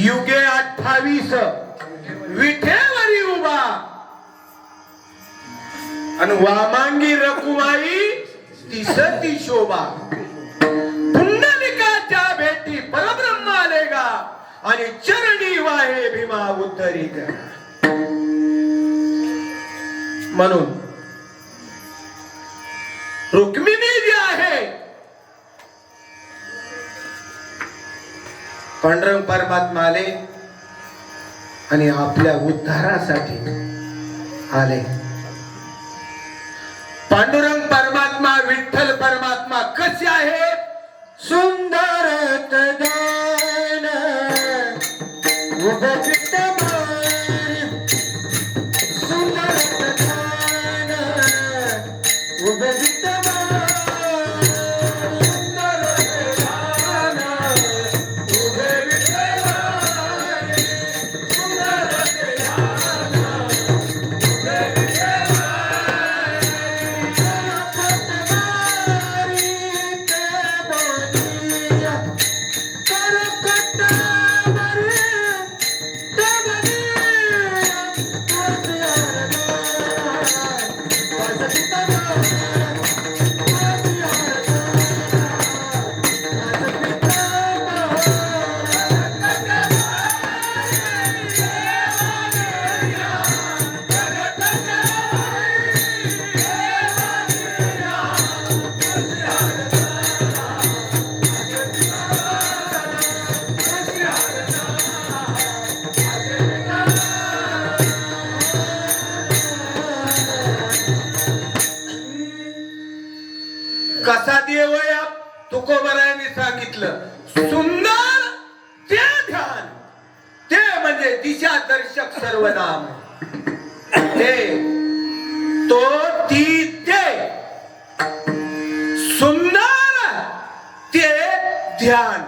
युगे 28 विठेवरी उभा आणि वामांगी रकुमाई तिसती शोभा. पुंडलिकाच्या भेटी परब्रह्म आलेगा आणि चरणी वाहे भीमा उद्धरी. म्हणून रुक्मिणी जी आहे पांडुरंग परमात्मा आले आणि आपल्या उद्धारासाठी आले. पांडुरंग परमात्मा विठ्ठल परमात्मा कसे आहे? सुंदर तदान उभे चित्तमारी, सुंदर तदान उभे चित्तमारी, सुंदर तदान उभे विठ्ठलारी, सुंदर तदान उभे विठ्ठलारी. कसा देव या तुकोबरायांनी सांगितलं. सुंदर ते ध्यान, ते म्हणजे दिशा दर्शक सर्वनाम. ते तो ती ते सुंदर ते ध्यान.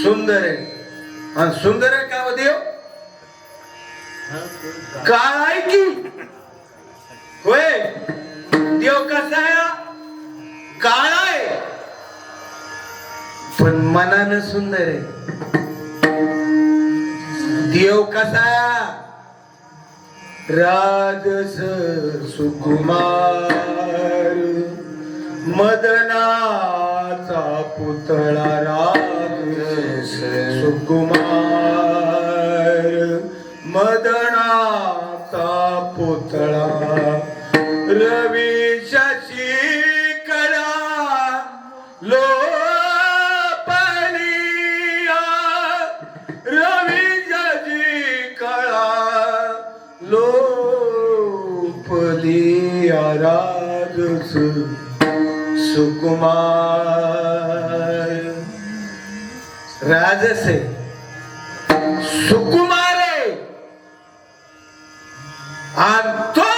सुंदर आहे आणि सुंदर आहे का देव? काळ आहे की होय? देव कसा आहे? काळ आहे पण मनानं सुंदर आहे. देव कसा आहे? राजस सुकुमार, मदनाचा पुतळा. राजस सुकुमार, मदनाचा पुतळा. रवी शशी कळा लोपलिया, रवी शशी कळा लोपलिया. राजस सुकुमार, राजस आहे, सुकुमार आहे आणि तो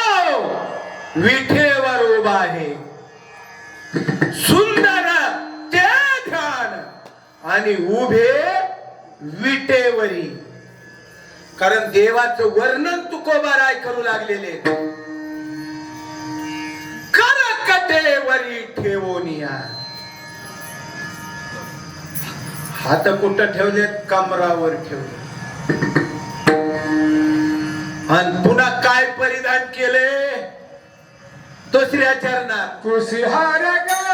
विठेवर उभा आहे. सुंदर ते ध्यान आणि उभे विटेवरी. कारण देवाचं वर्णन तुकोबाराय करू लागलेले. करकटेवरी ठेवोनिया. हात कुठं ठेवले? कमरावर ठेवले. आणि पुन्हा काय परिधान केले? दुसऱ्या चरणात कुशिहार गाला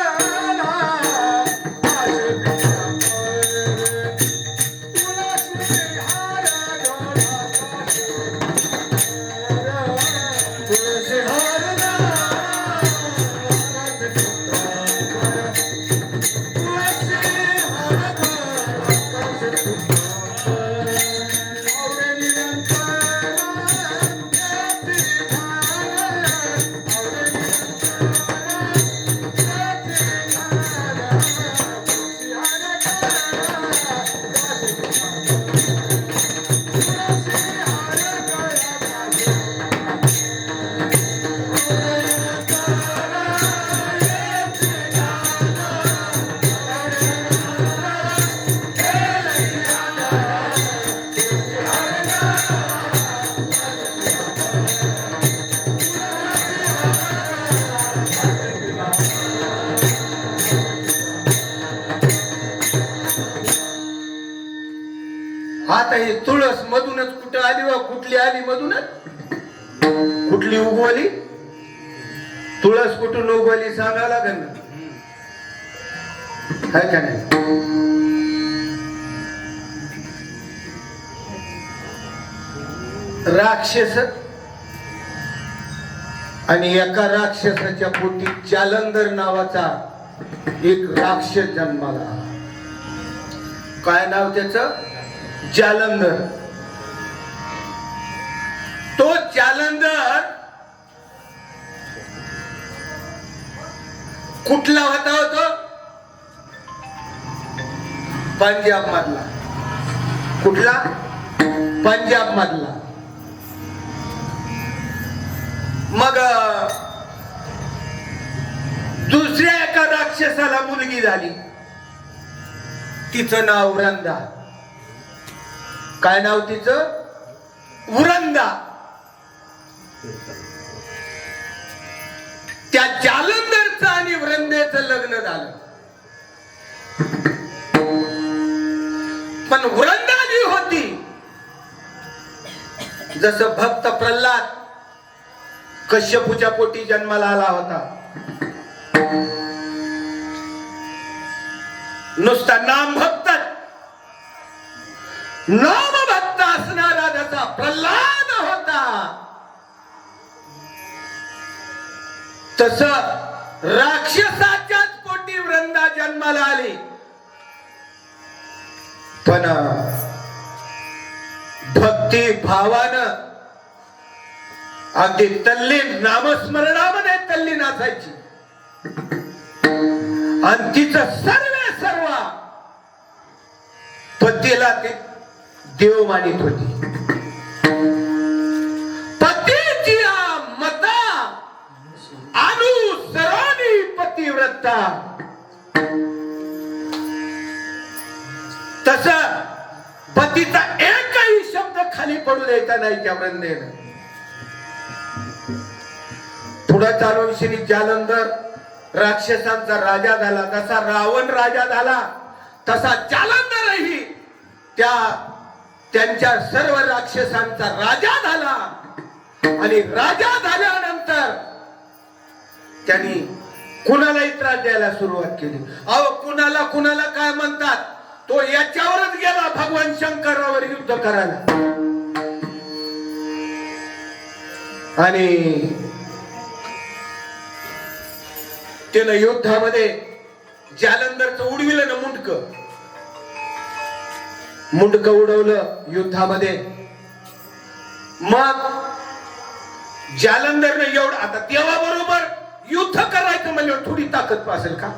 आता ही तुळस मधूनच कुठं आली व कुठली आली मधूनच कुठली उगवली तुळस कुठून उगवली सांगा लागेल ना काय का नाही राक्षस आणि एका राक्षसाच्या पोटी जालंधर नावाचा एक राक्षस जन्माला काय नाव त्याचं जालंधर तो जालंधर कुठला होता होतो पंजाब मधला कुठला पंजाब मधला मग दुसऱ्या एका राक्षसाला मुलगी झाली तिचं नाव वृंदा काय नाव तिचं वृंदा त्या जालंधरचं आणि वृंदेचं लग्न झालं पण वृंदा जी होती जसं भक्त प्रल्हाद कश्यपूच्या पोटी जन्माला आला होता नुसता नाम भक्त असणारा त्याचा प्रल्हाद होता तस राक्षसाच्याच पोटी वृंदा जन्माला आली पण भक्ती भावानं अगदी तल्लीन नामस्मरणामध्ये तल्लीन असायची आणि तिचं सर्व पतीला ती देव मानित होती पतीची मता अनुसरणी पतिव्रता तस पतीचा एकही शब्द खाली पडू द्यायचा नाही त्या वृंदेनं पुढे चालून जालंधर राक्षसांचा राजा झाला तसा रावण राजा झाला तसा जालंधरही त्यांच्या सर्व राक्षसांचा राजा झाला आणि राजा झाल्यानंतर त्यांनी कुणालाही त्रास द्यायला सुरुवात केली अहो कुणाला काय म्हणतात तो याच्यावरच गेला भगवान शंकरावर युद्ध करायला आणि त्यानं युद्धामध्ये जालंधरचं उडविलं ना मुंडक उडवलं युद्धामध्ये मग जालंधरनं एवढं आता देवाबरोबर युद्ध करायचं म्हणजे थोडी ताकद असेल का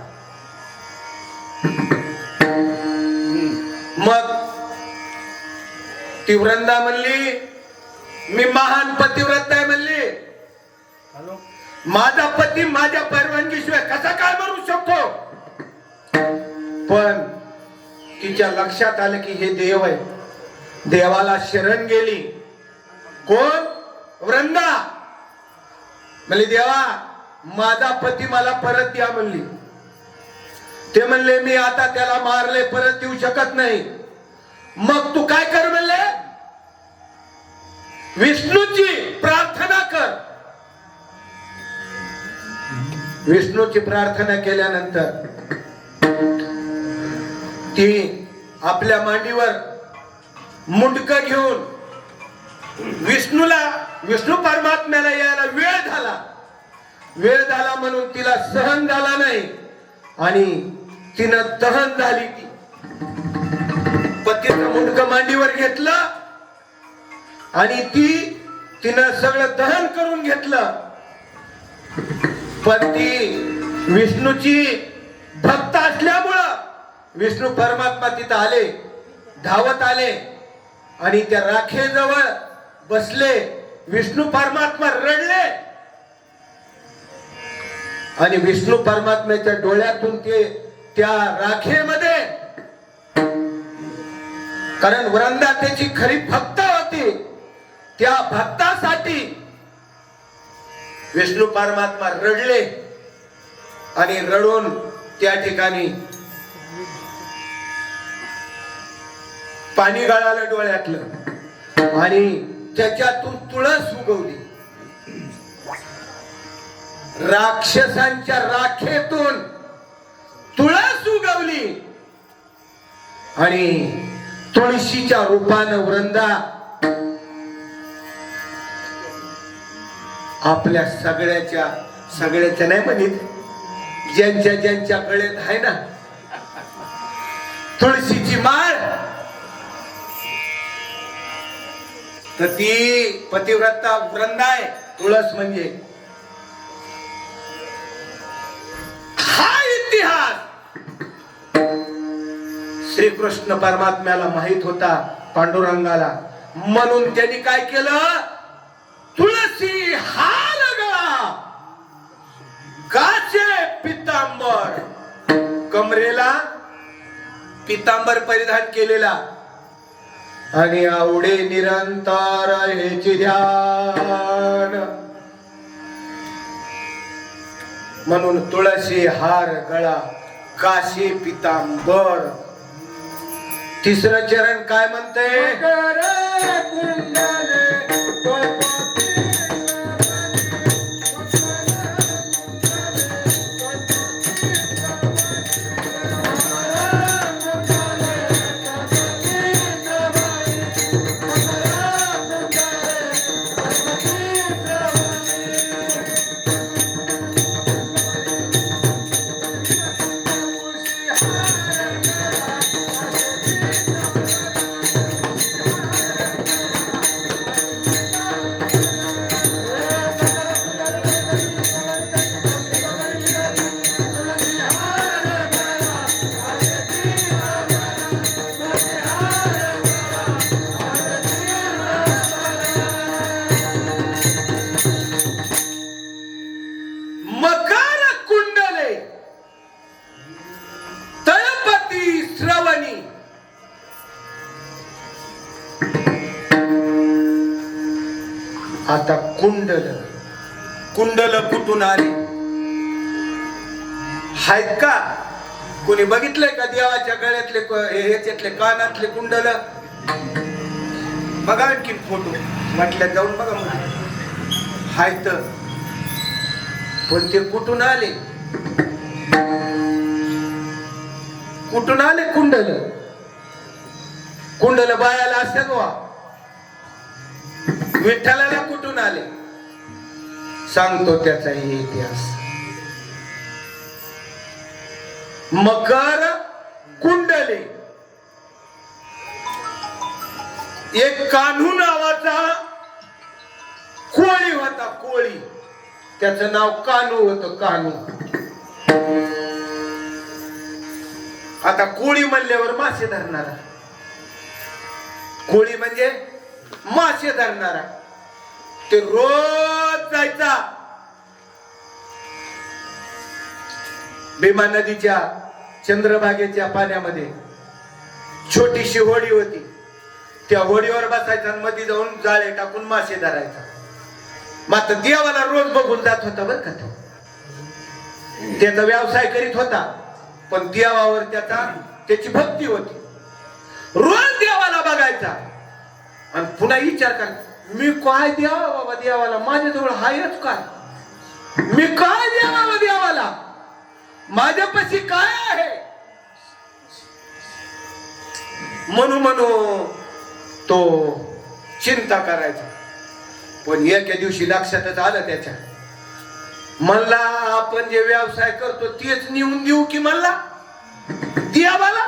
मग ती वृंदा म्हणली मी महान पतिव्रता आहे म्हणली माझा पती माझ्या परवानगीशिवाय कसा काय मरू शकतो पण तिच्या लक्षात आलं की हे देव आहे देवाला शरण गेली कोण वृंदा म्हणली देवा माझा पती मला परत द्या म्हणली ते म्हणले मी आता त्याला मारले परत देऊ शकत नाही मग तू काय कर म्हणले विष्णूची प्रार्थना कर विष्णूची प्रार्थना केल्यानंतर ती आपल्या मांडीवर मुंडक घेऊन विष्णू परमात्म्याला यायला वेळ झाला म्हणून तिला सहन झाला नाही आणि तिनं दहन झाली ती पतीचं मुंडक मांडीवर घेतलं आणि तिनं सगळं दहन करून घेतलं पण ती विष्णूची भक्त असल्यामुळं विष्णू परमात्मा तिथं आले धावत आले आणि त्या राखेजवळ बसले विष्णू परमात्मा रडले आणि विष्णू परमात्म्याच्या डोळ्यातून ते त्या राखेमध्ये कारण वृंदा त्याची खरी भक्त होती त्या भक्तासाठी विष्णू परमात्मा रडले आणि रडून त्या ठिकाणी पाणी गळालं डोळ्यातलं आणि त्याच्यातून तुळस उगवली. राक्षसांच्या राखेतून तुळस उगवली आणि तुळशीच्या रूपानं वृंदा आपल्या सगळ्याच्या नाही म्हणित, ज्यांच्या गळ्यात आहे ना तुळशीची माळ, तर ती पतिव्रता वृंदा आहे. तुळस म्हणजे हा इतिहास श्रीकृष्ण परमात्म्याला माहित होता, पांडुरंगाला. म्हणून त्यांनी काय केलं, तुळसी हार गळा, काचे पितांबर, कमरेला पितांबर परिधान केलेला आणि आवडे निरंतर हेचे ध्यान. म्हणून तुळशी हार गळा, काशी पितांबर. तिसरं चरण काय म्हणते, आता कुंडल कुठून आली आहेत का? कोणी बघितलंय का देवाच्या गळ्यातले ह्याच्यातले कानातले कुंडल? बघा आणखी फोटो म्हटलं जाऊन बघा. आहेत पण ते कुठून आले? कुठून आले कुंडल? कुंडल बायाला असते गोवा. विठ्ठलाला कुठून आले सांगतो त्याचा इतिहास. मकर कुंडले एक कान्हू नावाचा कोळी होता. कोळी, त्याचं नाव कान्हू होतं. कान्हू. आता कोळी म्हणल्यावर मासे धरणारा. कोळी म्हणजे मासे धरणारा. ते रोज जायचा भीमा नदीच्या चंद्रभागेच्या पाण्यामध्ये. छोटीशी होडी होती, त्या होडीवर बसायचा आणि मध्ये जाऊन जाळे टाकून मासे धरायचा. मात्र देवाला रोज बघून जात होता बर का तो. त्याचा व्यवसाय करीत होता पण देवावर त्याची भक्ती होती. रोज देवाला बघायचा आणि पुन्हा विचार कर, मी काय द्यावा बाबा देवाला? माझ्याजवळ हायच काय? मी काय द्यावा देवाला? माझ्यापाशी काय आहे? म्हणून तो चिंता करायचा. पण एके दिवशी लक्षातच आलं त्याच्या, म्हणला आपण जे व्यवसाय करतो तेच नेऊन देऊ की म्हणला देवाला.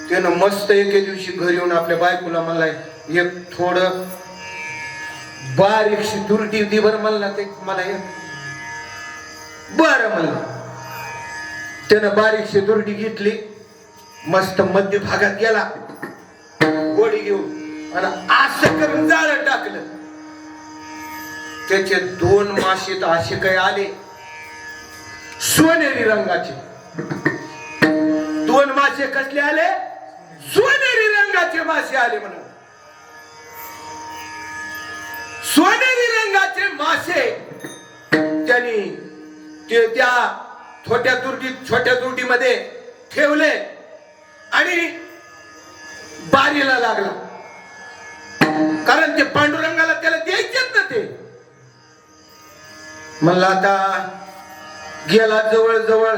त्यानं मस्त एके दिवशी घरी येऊन आपल्या बायकोला म्हणला, एक थोडं बारीकशी दुर्टी दे बरं म्हणला. ते मला एक बरं म्हणलं. त्यानं बारीकशी दुर्टी घेतली, मस्त मध्य भागात गेला गोडी घेऊन आणि असं करून जाळं टाकलं. त्याचे 2 मासे तर असे काही आले सोनेरी रंगाचे. 2 मासे कसले आले? सोनेरी रंगाचे मासे आले. म्हणून सोनेरी रंगाचे मासे त्यांनी त्या छोट्या दुर्डीमध्ये ठेवले आणि मागणीला लागला, कारण ते पांडुरंगाला त्याला द्यायचेच ना ते. म्हणला आता गेला जवळ जवळ,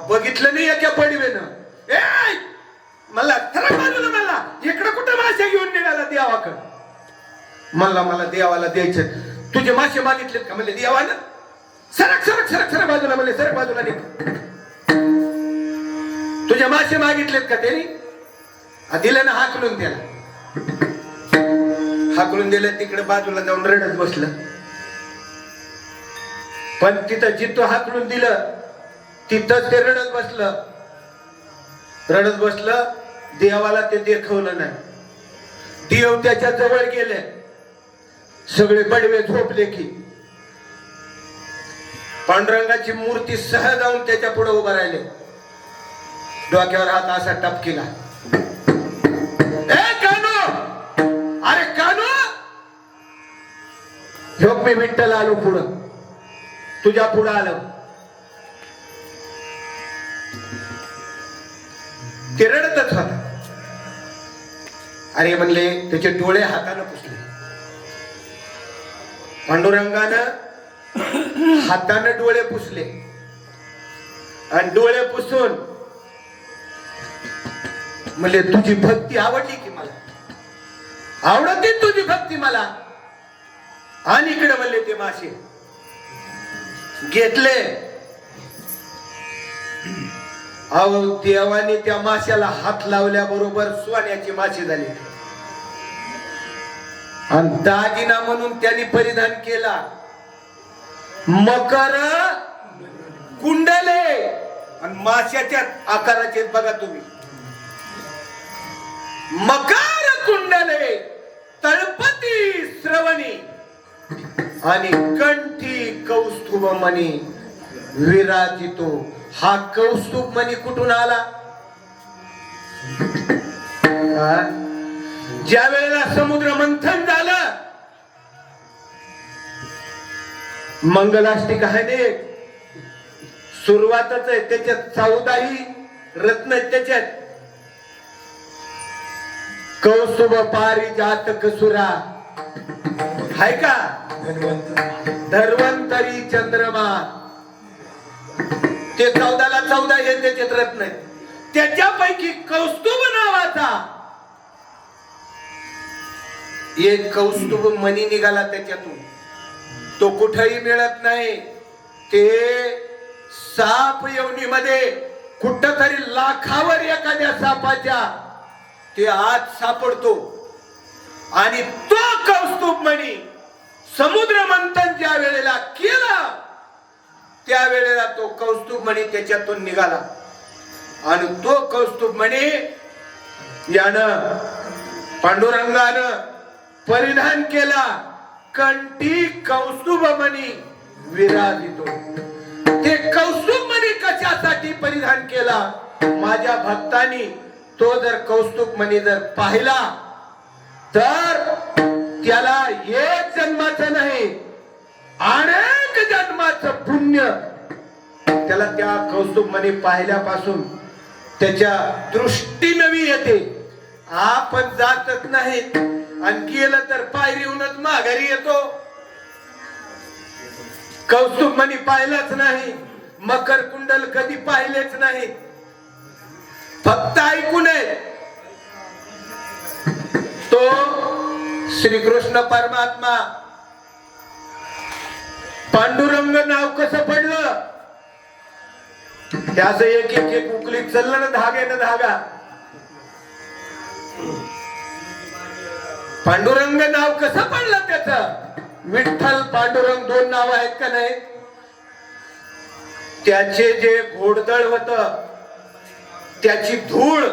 बघितलं नाही एका पडवेनं. मला खरं बाजूला, मला इकडं कुठं मासे घेऊन निघाला देवाकडं. म्हणला मला देवाला द्यायचं. तुझे मासे मागितलेत का? म्हणले देवानं. सरक सरक सरक सरक बाजूला. म्हणले सरक बाजूला निघ. तुझे मासे मागितलेत का? त्यांनी दिलं ना हाकलून. त्याला हाकलून दिलं. तिकडे बाजूला जाऊन रडत बसलं. पण तिथं जिथं हाकलून दिलं तिथंच ते रडत बसलं. रडत बसलं. देवाला ते देखवलं नाही. देव त्याच्या जवळ गेले. सगळे बडवे झोपले की पांडुरंगाची मूर्ती सहज जाऊन त्याच्या पुढे उभा राहिले. डोक्यावर हात असा टपकीला. ए कानू, अरे कानू, झोप. मी विठ्ठल आलो पुढं, तुझ्या पुढं आलो. ते रडतच होता. अरे म्हणले. त्याचे डोळे हाताने पुसले. पांडुरंगानं हाताने डोळे पुसले आणि डोळे पुसून म्हणले तुझी भक्ती आवडली की मला, आवडते तुझी भक्ती मला. आणि इकडे म्हणले ते मासे घेतले. अहो देवाने त्या माशाला हात लावल्याबरोबर सोन्याची मासे झाली. आणि दागिना म्हणून त्यांनी परिधान केला मकर कुंडले. आणि माशाच्या आकाराचे बघा तुम्ही. मकर कुंडले, तळपती श्रवणी आणि कंठी कौस्तुभ मणी विराजितो. हा कौस्तुभ मणी कुठून आला? ज्या वेळेला समुद्र मंथन झालं, मंगलाष्टिक आहे ते सुरुवातच आहे. त्याच्यात 14 रत्न त्याच्यात. कौस्तुभ पारिजात कसुरा हाय का? धन्वंतरी चंद्रमा. ते 14ला 14 हे त्याच्यात रत्न आहेत. त्याच्यापैकी कौस्तुभ नावाचा एक कौस्तुभ मणी निघाला त्याच्यातून. तो कुठेही मिळत नाही. ते साप योनीमध्ये कुठंतरी लाखावर एखाद्या सापाच्या ते आत सापडतो. आणि तो कौस्तुभ मणी समुद्र मंथन ज्या वेळेला केला त्या वेळेला तो कौस्तुभ मणी त्याच्यातून निघाला. आणि तो कौस्तुभ मणी यानं पांडुरंगानं परिधान केला. कंठी कौस्तुभ मणी विराजितो. ते कौस्तुभ मणी कशासाठी परिधान केला? माझ्या भक्तांनी तो जर कौस्तुभ मणी जर पाहिला तर त्याला एक जन्माचं नाही अनेक जन्माचं पुण्य त्याला त्या कौस्तुभ मणी पाहिल्यापासून त्याच्या दृष्टी नवी येते. आपण जातच नाही आणि गेलं तर पायरीहूनच माघारी येतो. कौस्तुभ मणी पाहिलाच नाही, मकर कुंडल कधी पाहिलेच नाही, फक्त ऐकून आहे. तो श्रीकृष्ण परमात्मा पांडुरंग नाव कसं पडलं त्याच एक एक एक उकलीत चाललं ना धाग्यानं धागा. पांडुरंग नाव कसं पडलं त्याचं? विठ्ठल पांडुरंग 2 नाव आहेत का नाही? त्याचे जे घोडदळ होत त्याची धूळ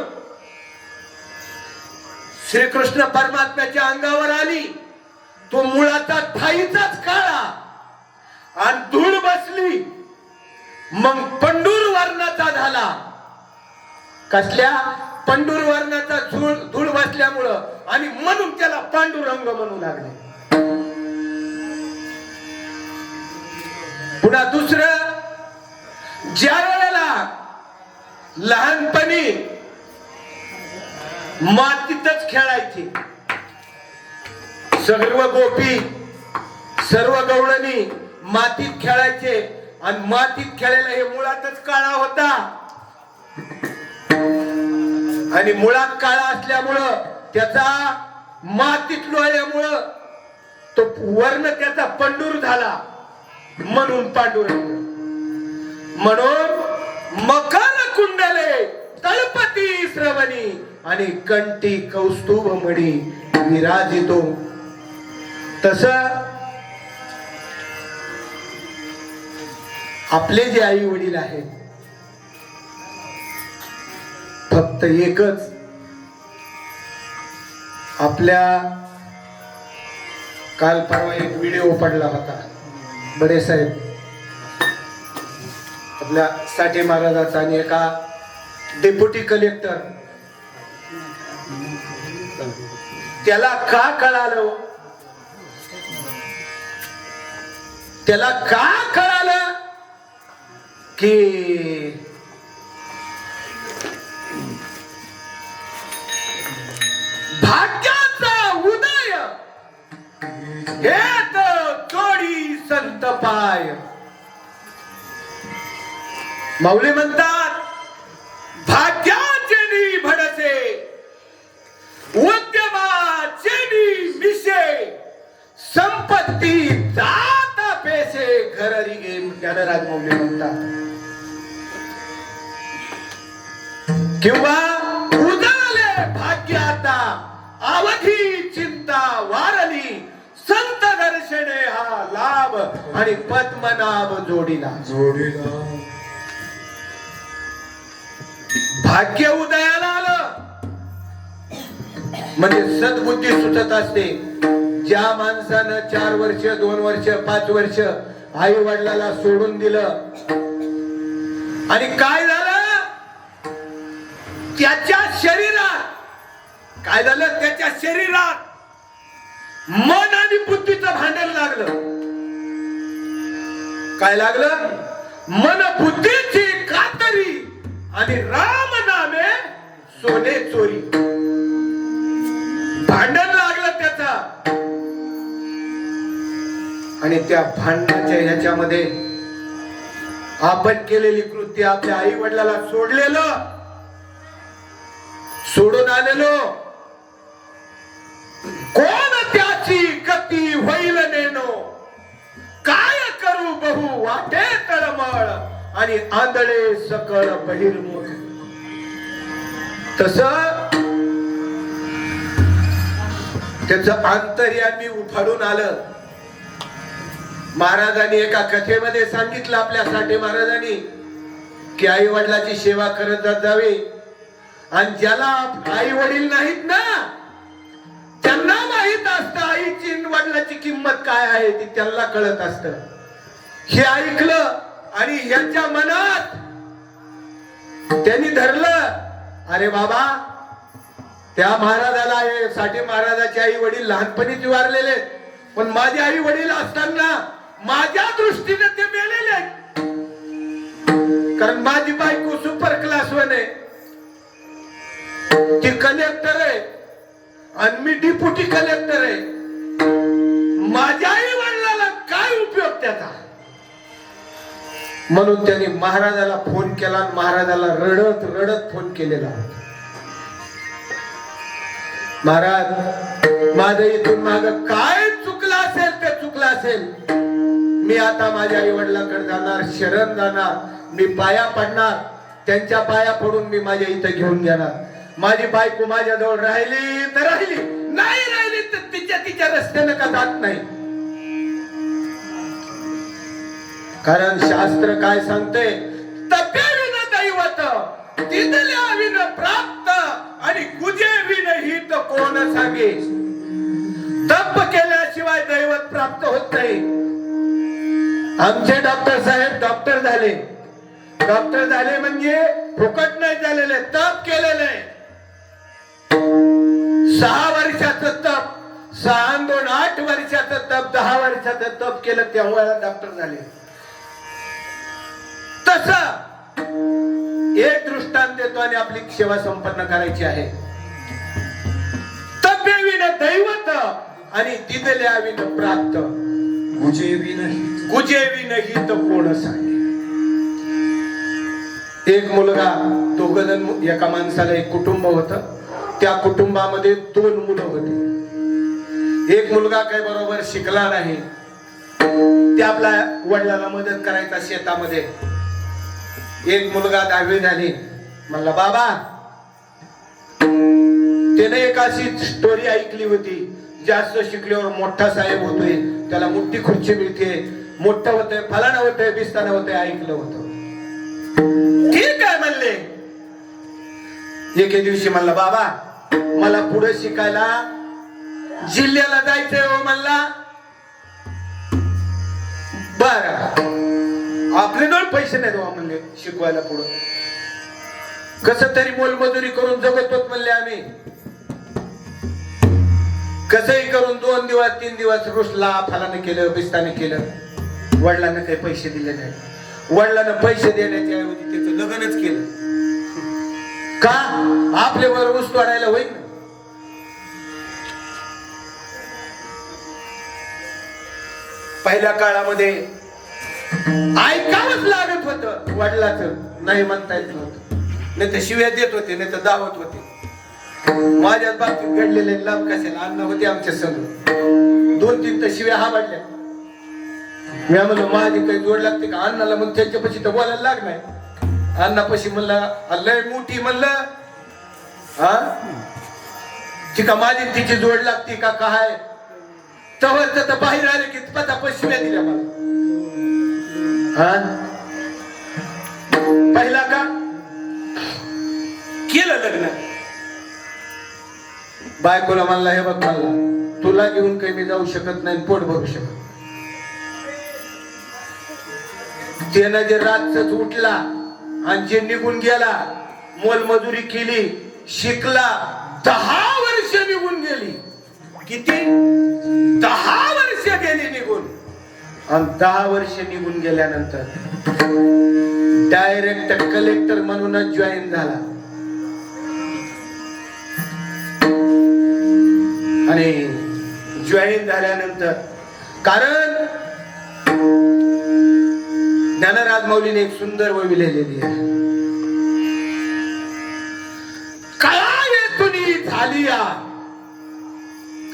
श्रीकृष्ण परमात्म्याच्या अंगावर आली. तो मुळाचा ठाईचाच काळा आणि धूळ बसली मग पंढूर वर्णाचा झाला. कसल्या? पंढूर वर्णाचा धूळ बसल्यामुळं आणि म्हणून त्याला पांडुरंग म्हणू लागले. पुन्हा दुसरं, ज्या वेळेला लहानपणी मातीतच खेळायचे. सर्व गोपी सर्व गवळणी मातीत खेळायचे आणि मातीत खेळायला हे मुळातच काळा होता आणि मुळात काळा असल्यामुळं त्याचा मातीत लोळल्यामुळं तो वर्ण त्याचा पंडूर झाला म्हणून पांडुरंग. म्हणून मकर कुंडले तळपती श्रवणी आणि कंठी कौस्तुभ मणी विराजितो. तस आपले जे आई वडील आहेत फक्त एकच आपल्या काल परवा एक व्हिडिओ पडला होता बडे साहेब आपल्या साठे महाराजाचा आणि एका डेप्युटी कलेक्टर त्याला का कळालं त्याला का कळालं की भाग्याचा उदय हेत जोडी संत पाय. माऊली म्हणतात भाग्याचे भडसे उद्यमाचे मिशे संपत्ती जाता पेसे घररी गे त्याला राजमौली म्हणतात. किंवा उदाले भाग्य आता अवधी चिंता वारली संत दर्शने हा लाभ आणि पद्मनाभ जोडीला भाग्य उदयाला आलं म्हणजे सद्बुद्धी सुचत असते. ज्या माणसानं 4 वर्ष 2 वर्ष 5 वर्ष आई वडिलाला सोडून दिलं आणि काय झालं त्याच्या शरीरात काय झालं त्याच्या शरीरात मन आणि बुद्धीचं भांडण लागलं. काय लागलं मन बुद्धीची कातरी आणि राम नामे सोने चोरी भांडण लागलं त्याचा. आणि त्या भांडणाच्या ह्याच्यामध्ये आपण केलेली कृत्य आपल्या आई वडिलाला सोडून आलेलो कोण त्याची गती होईल नेनो काय करू बहु वाटे तळमळ आणि आंधळे सकळ बहिर्मुख. तस त्याचं आंतर्यामी उफाळून आलं. महाराजांनी एका कथेमध्ये सांगितलं आपल्या साठे महाराजांनी की आई वडिलाची सेवा करत जावी आणि ज्याला आई वडील नाहीत ना त्यांना माहित असतं आईची वडिलाची किंमत काय आहे ती त्यांना कळत असतं. हे ऐकलं आणि ह्याच्या मनात त्यांनी धरलं अरे बाबा त्या महाराजाला साठे महाराजाचे आई वडील लहानपणीच वारलेले पण माझे आई वडील असताना माझ्या दृष्टीने ते मेलेले कारण माझी बायको सुपर क्लास वन आहे ती कलेक्टर आहे आणि मी डिप्युटी कलेक्टर आहे. माझ्या आई वडिलाला काय उपयोग त्याचा. म्हणून त्यांनी महाराजाला फोन केला महाराजाला रडत रडत फोन केलेला. महाराज माझं इथून माग काय चुकलं असेल ते चुकलं असेल. मी आता माझ्या आई वडिलांकडे जाणार शरण जाणार मी पाया पडणार त्यांच्या पाया पडून मी माझ्या इथं घेऊन जाणार. माझी बायको माझ्या जवळ राहिली तर राहिली नाही राहिली तर तिच्या रस्त्यानं का जात नाही. कारण शास्त्र काय सांगते तप्याविन दैवत तिथल्याविन प्राप्त आणि गुजेविन हित कोण सांगे. तप केल्याशिवाय दैवत प्राप्त होत नाही. आमचे डॉक्टर साहेब डॉक्टर झाले म्हणजे फुकट नाही झालेले तप केलेले. 6 वर्षाचं तप 6 2 8 वर्षाचं तप 10 वर्षाचं तप केलं तेव्हा डॉक्टर झाले. तस एक दृष्टांत देतो आणि आपली सेवा संपन्न करायची आहे. तब्येविन दैवत आणि दिदल्याविन प्राप्त गुजेविन हित कोण सांगे. एक मुलगा, दोघ जण, एका माणसाला एक कुटुंब होतं. त्या कुटुंबामध्ये 2 मुलं होती. एक मुलगा काही बरोबर शिकला नाही. ते आपल्या वडिलांना मदत करायचा शेतामध्ये. एक मुलगा 10वी झाली. म्हणला बाबा, त्याने एक अशी स्टोरी ऐकली होती, जास्त शिकल्यावर मोठा साहेब होतोय, त्याला मोठी खुर्ची मिळते, मोठं होतंय, फलाना होतंय, बिस्ताना होतंय, ऐकलं होतं. ठीक आहे म्हणले. एके दिवशी म्हणला बाबा, मला पुढे शिकायला जिल्ह्याला जायचंय हो म्हणला. बर, आपल्याजवळ पैसे नाही हो म्हणले शिकवायला. पुढं कसं तरी मोलमजुरी करून जगत होत म्हणले आम्ही. कसंही करून 2 दिवस 3 दिवस रुसला, फलाने केलं, बिस्ताने केलं. वडिलांना काही पैसे दिले नाही. वडिलांना पैसे देण्याच्या ऐवजी त्याचं लग्नच केलं. का? आपल्यावर ऊस तोडायला होईल. पहिल्या काळामध्ये ऐकावंच लागत होतं वडिलाचं, नाही म्हणता येत नव्हतं. नाही तर शिव्या देत होते, नाही तर दावत होते. माझ्याच बाबतीत घडलेले लाभ कशाला. अन्न होते आमच्या संग, 2-3 तर शिव्या हावडल्या. मी म्हणलं माझी काही जोड लागते का अण्णाला? मग त्यांच्यापाशी तर बोलायला लागणार. अण्णापाशी म्हणलं लय मोठी म्हणलं, हा ठीक माझी तिची जोड लागते का काय? तवर तर बाहेर आले की शिव्या दिल्या मला. हा पहिला का केलं लग्न. बायकोला म्हणला हे बघ म्हणला, तुला घेऊन काही मी जाऊ शकत नाही, पोट भरू शकत. त्यानं जे रातच उठला आणि जे निघून गेला, मोलमजुरी केली, शिकला, 10 वर्ष निघून गेली. किती? 10 वर्ष गेली निघून. आणि 10 वर्ष निघून गेल्यानंतर डायरेक्ट कलेक्टर म्हणूनच जॉईन झाला. आणि जॉईन झाल्यानंतर, कारण ज्ञानराज माऊलीने एक सुंदर वही लिहिलेली आहे. कळा येथून झाली या.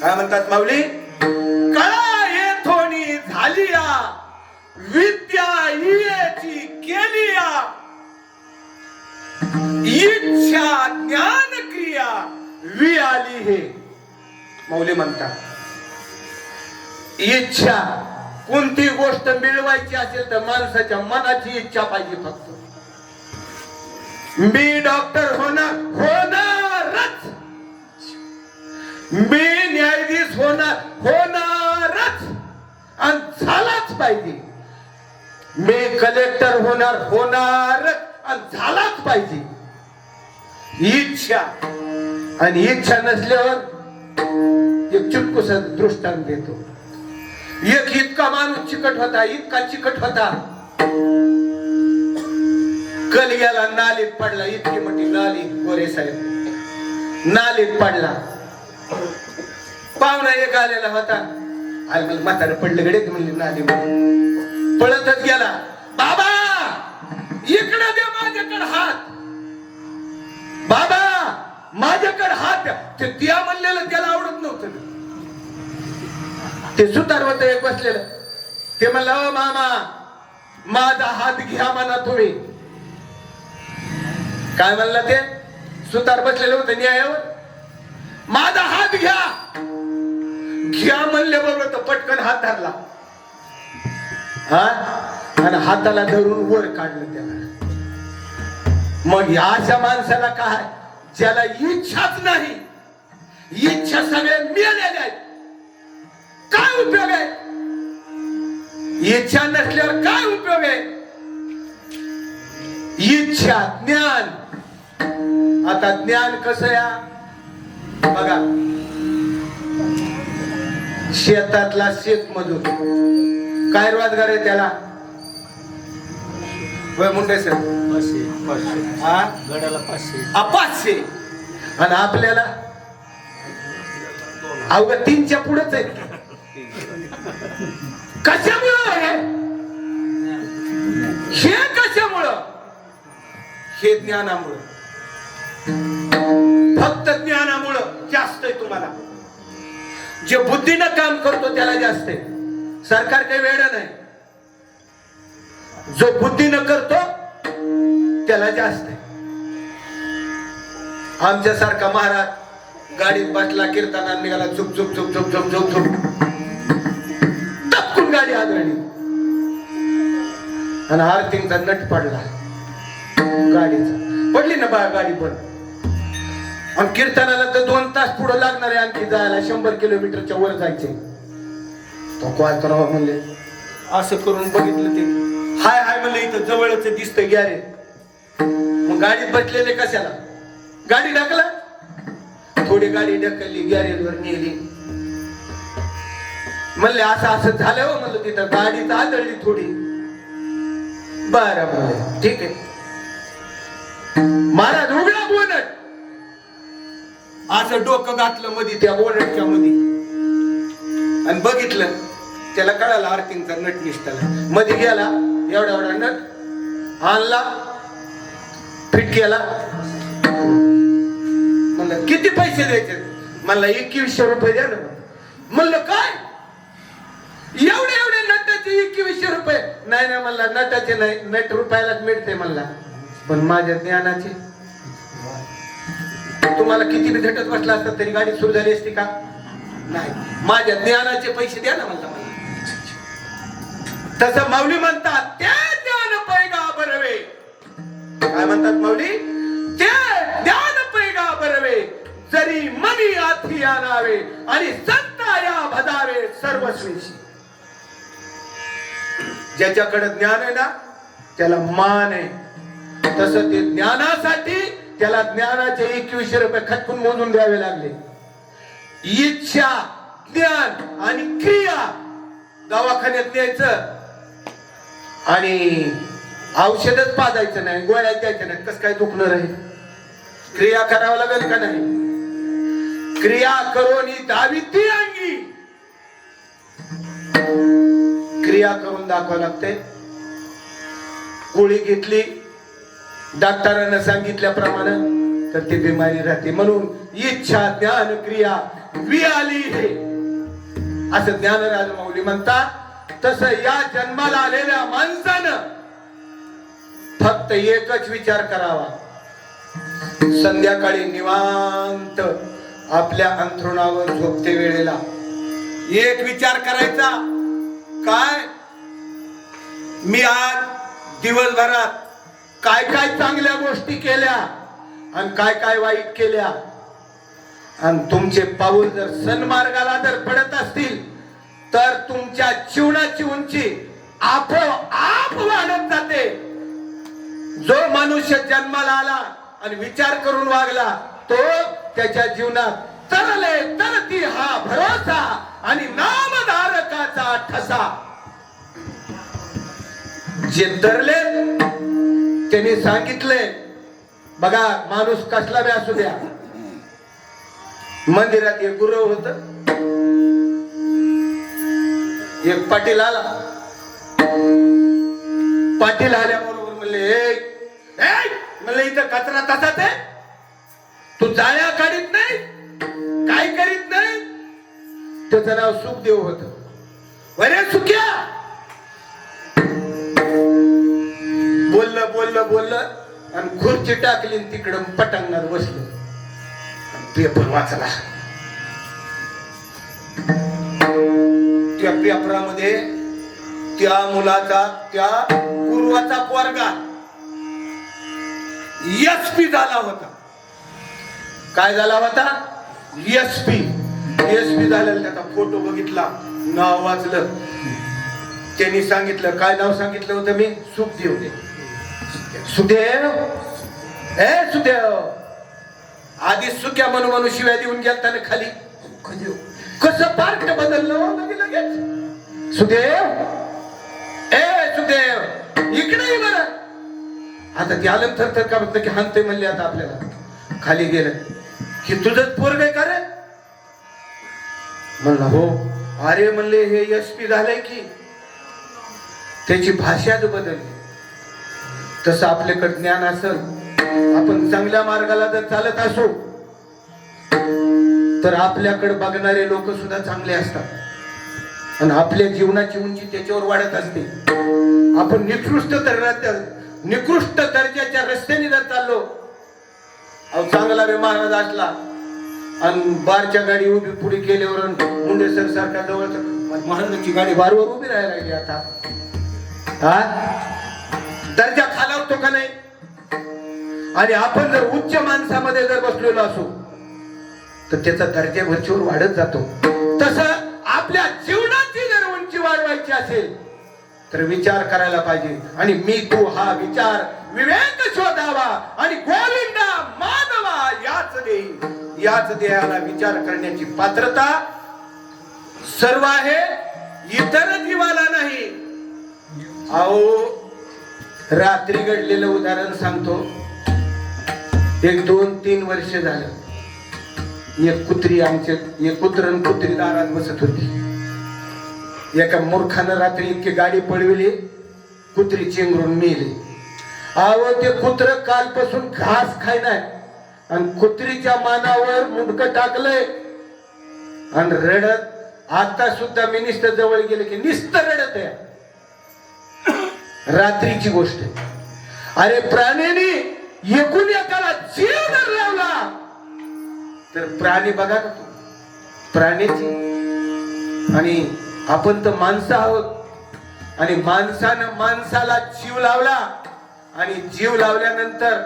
काय म्हणतात माऊली? कळा येथून झाली या, विद्या येची केली या, इच्छा ज्ञान क्रिया वि आली हे. माऊली म्हणतात इच्छा, कोणती गोष्ट मिळवायची असेल तर माणसाच्या मनाची इच्छा पाहिजे फक्त. मी डॉक्टर होणारच, मी न्यायाधीश होणारच आणि झालाच पाहिजे. मी कलेक्टर होणारच आणि झालाच पाहिजे. इच्छा. आणि इच्छा नसल्यावर एक चुटकुसा दृष्टांत देतो. एक इतका माणूस चिकट होता, इतका चिकट होता, कल गेला, नालीत पडला. इतकी मोठी नाली, गोरे साहेब, नालीत पडला. पाहुणा एक आलेला होता. आणि मला म्हातारं पडलं गडे म्हणली नाली, पळतच गेला. बाबा इकडे दे माझ्याकडे हात, बाबा माझ्याकडे हात. ते त्या म्हणलेलं त्याला आवडत नव्हतं. ते सुतार होत एक बसलेलं. ते म्हणलं मामा माझा हात घ्या म्हणा तुम्ही. काय म्हणलं ते? सुतार बसलेलं होतं न्यायावर. माझा हात घ्या. घ्या म्हणले बरोबर तर पटकन हात धरला. हा आणि हाताला धरून वर काढलं त्याला. मग या अशा माणसाला काय, ज्याला इच्छाच नाही, इच्छा सगळे मिळालेल्या आहेत, काय उपयोग आहे? इच्छा नसल्यावर काय उपयोग आहे? इच्छा, ज्ञान. आता ज्ञान कसं या बघा. शेतातला शेतमजूर काय रोजगार आहे त्याला? मुंडे सर 500 हा गडाला 500 500. आणि आपल्याला अवघ 3च्या पुढेच आहे. कशामुळं हे कशामुळं? हे ज्ञानामुळं, फक्त ज्ञानामुळं जास्त आहे तुम्हाला. जे बुद्धीनं काम करतो त्याला जास्त आहे. सरकार काही वेळ नाही. जो बुद्धीनं करतो त्याला जास्त आहे. आमच्या सारखा महाराज गाडीत बसला, कीर्तनात निघाला, चुप चुप चुप चुप चुप चुप चुप टपकून गाडी आदळली आणि आर्थिंगचा नट पडला. गाडीचा पडली ना बा गाडी पण. आणि कीर्तनाला तर 2 तास पुढे लागणार आहे आणखी जायला. 100 किलोमीटरच्या वर जायचे. तो काय करावं म्हणले, असं करून बघितलं ते हाय हाय म्हणलं इथं जवळच दिसतंय गॅरेज. मग गाडीत बसलेले कशाला, गाडी ढकला. थोडी गाडी ढकलली, गॅरेज वर नेली. म्हणले असं असं झालं हो म्हणलं. तिथं गाडी आदळली थोडी. बरं म्हणले ठीक आहे. महाराज उघडा बोनट. असं डोकं घातलं मध्ये त्या बोनटच्या मध्ये आणि बघितलं. त्याला कळालं आर्थिंगचा नट निष्ठाला. मध्ये गेला, एवढा एवढा नट आणला, फिट केला. म्हणलं किती पैसे द्यायचे? म्हणला 2100 रुपये द्या ना. म्हणलं काय एवढे एवढे नटाचे 2100 रुपये? नाही ना म्हणला, नटाचे नाही, नट रुपयालाच मिळते म्हणला. पण माझ्या ज्ञानाचे तुम्हाला किती बी झटत बसला असता तरी गाडी सुरू झाली असती का? नाही. माझ्या ज्ञानाचे पैसे द्या ना म्हणला. तसं माऊली म्हणतात, ते ज्ञान पैगा बरवे. काय म्हणतात माऊली? ते ज्ञान पैगा बरवे, जरी मनी आथी आणावे आणि संताया भजावे सर्वस्वीशी. ज्याच्याकडे ज्ञान आहे ना त्याला मान आहे. तसं ते ज्ञानासाठी त्याला ज्ञानाचे 2100 रुपये खटकून मोजून द्यावे लागले. इच्छा, ज्ञान आणि क्रिया दवाखान्यात न्यायचं आणि औषधच पाजायचं नाही, गोळ्या द्यायच्या नाही. कसं काय दुखणार आहे? क्रिया करावं लागेल का नाही? क्रिया करून ही दावी ती अंगी. क्रिया करून दाखवावं लागते. गोळी घेतली डॉक्टरांना सांगितल्याप्रमाणे तर ती बिमारी राहते. म्हणून इच्छा, ज्ञान, क्रिया विआली हे असं ज्ञानराज माऊली म्हणतात. तसं या जन्माला आलेल्या माणसानं फक्त एकच विचार करावा. संध्याकाळी निवांत आपल्या अंथरुणावर झोपते वेळेला एक विचार करायचा, काय मी आज दिवसभरात काय काय चांगल्या गोष्टी केल्या आणि काय काय वाईट केल्या. आणि तुमचे पाऊल जर सन्मार्गाला जर पडत असतील तर तुमच्या जीवनाची उंची आपोआप वाढत जाते. जो मनुष्य जन्माला आला आणि विचार करून वागला तो त्याच्या जीवनात तरले तरती हा भरोसा आणि नामधारकाचा ठसा. जे तरले त्यांनी सांगितले, बघा माणूस कसला बी असू द्या. मंदिरात एक गुरु होत, एक पाटील आला. पाटील आल्याबरोबर म्हणले, म्हणलं इथं कचरा तसाच आहे, तू जाळ्या काढीत नाही, काय करीत नाही. त्याचं नाव सुखदेव होत. अरे सुख्या बोललं बोललं बोललं आणि खुर्ची टाकली तिकडं पटांगणात बसलं. पेपर वाचला. त्या पेपरामध्ये त्या मुलाचा, त्या पूर्वाचा पोरगा एसपी झाला होता. काय झाला होता? एसपी. एसपी झालेला त्याचा फोटो बघितला, नाव वाचलं. त्यांनी सांगितलं, काय नाव सांगितलं होतं मी? सुखदेव. सुदेव, ए सुदेव. आधी सुक्या म्हणून म्हणून शिव्या देऊन गेलता ना खाली. कसं पार्ट बदललं लगेच. सुदेव, ए सुदेव इकडे ये बरं. आता ते आलं थर का बघतं की हानतोय म्हणले. आता आपल्याला खाली गेलं की तुझंच पोरग आहे का रे? म्हणला हो. अरे म्हणले हे एसपी झालंय की त्याची भाषाच बदलली. तसं आपल्याकडे ज्ञान असेल, आपण चांगल्या मार्गाला जर चालत असो तर आपल्याकडे बघणारे लोक सुद्धा चांगले असतात आणि आपल्या जीवनाची उंची त्याच्यावर वाढत असते. आपण निकृष्ट दर्जाच्या रस्त्याने जर चाललो, चांगला रे महाराज असला आणि बारच्या गाडी उभी पुढे केल्यावर मुंडे सर सारख्या जवळ महाराजांची गाडी बारवर उभी राहायला लागली. आता हा दर्जा खालावतो का नाही? आणि आपण जर उच्च माणसामध्ये जर बसलेलो असो तर त्याचा दर्जा वरचीवर वाढत जातो. तसं आपल्या जीवनाची जर उंची वाढवायची असेल तर विचार करायला पाहिजे. आणि मी तू हा विचार विवेक शोधावा आणि गोविंदा मानवा याच देहाला विचार करण्याची पात्रता सर्व आहे, इतर जीवाला नाही. अहो रात्री घडलेलं उदाहरण सांगतो. 1-2-3 वर्ष झालं एक कुत्र आणि कुत्री दारात बसत होती. एका मूर्खानं रात्री इतकी गाडी पळविली, कुत्री चेंगरून मेली. अहो ते कुत्र कालपासून घास खायनाय आणि कुत्रीच्या मानावर मुंडकं टाकलंय आणि रडत. आता सुद्धा मी निस्त जवळ गेले की निस्त रडत आहे. रात्रीची गोष्ट आहे. अरे प्राण्याने एकूण एकाला जीव जर लावला तर प्राणी बघा ना, तू प्राण्याची. आणि आपण तर माणसं आहोत आणि माणसानं माणसाला जीव लावला आणि जीव लावल्यानंतर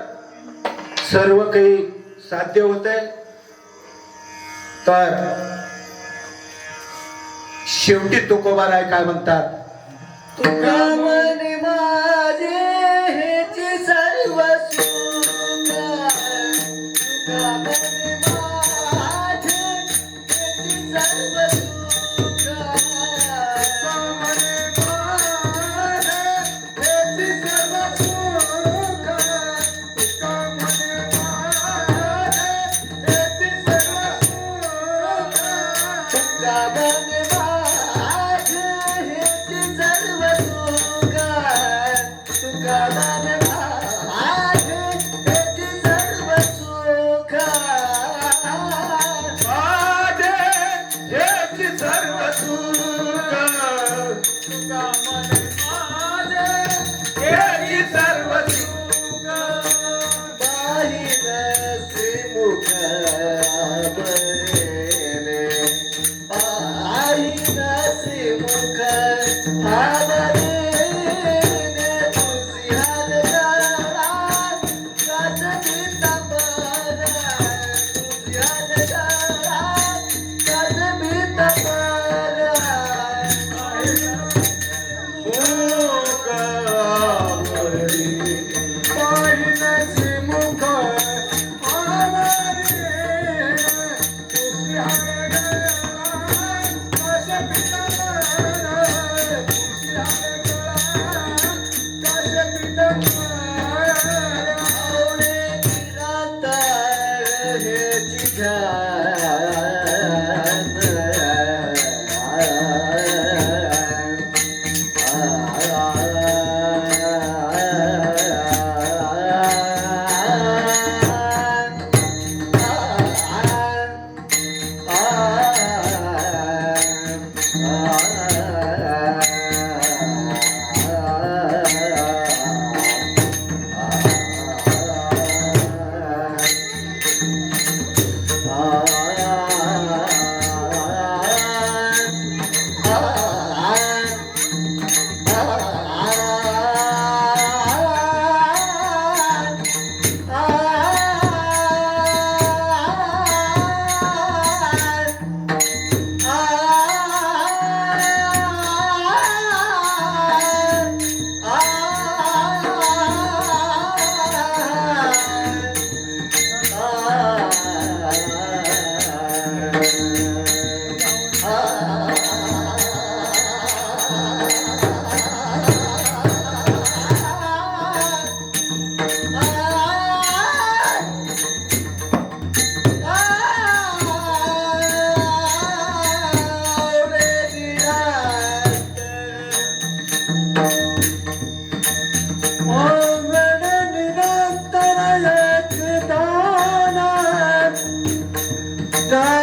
सर्व काही साध्य होतंय. तर शेवटी तुकोबाराय काय म्हणतात, तुका म्हणे माझे हेचे सर्व सुख, तुका म्हणे माझे हेचे सर्व सुख, तुका म्हणे माझे हेचे सर्व सुख, तुका म्हणे माझे हेचे सर्व सुख, तुका म्हणे का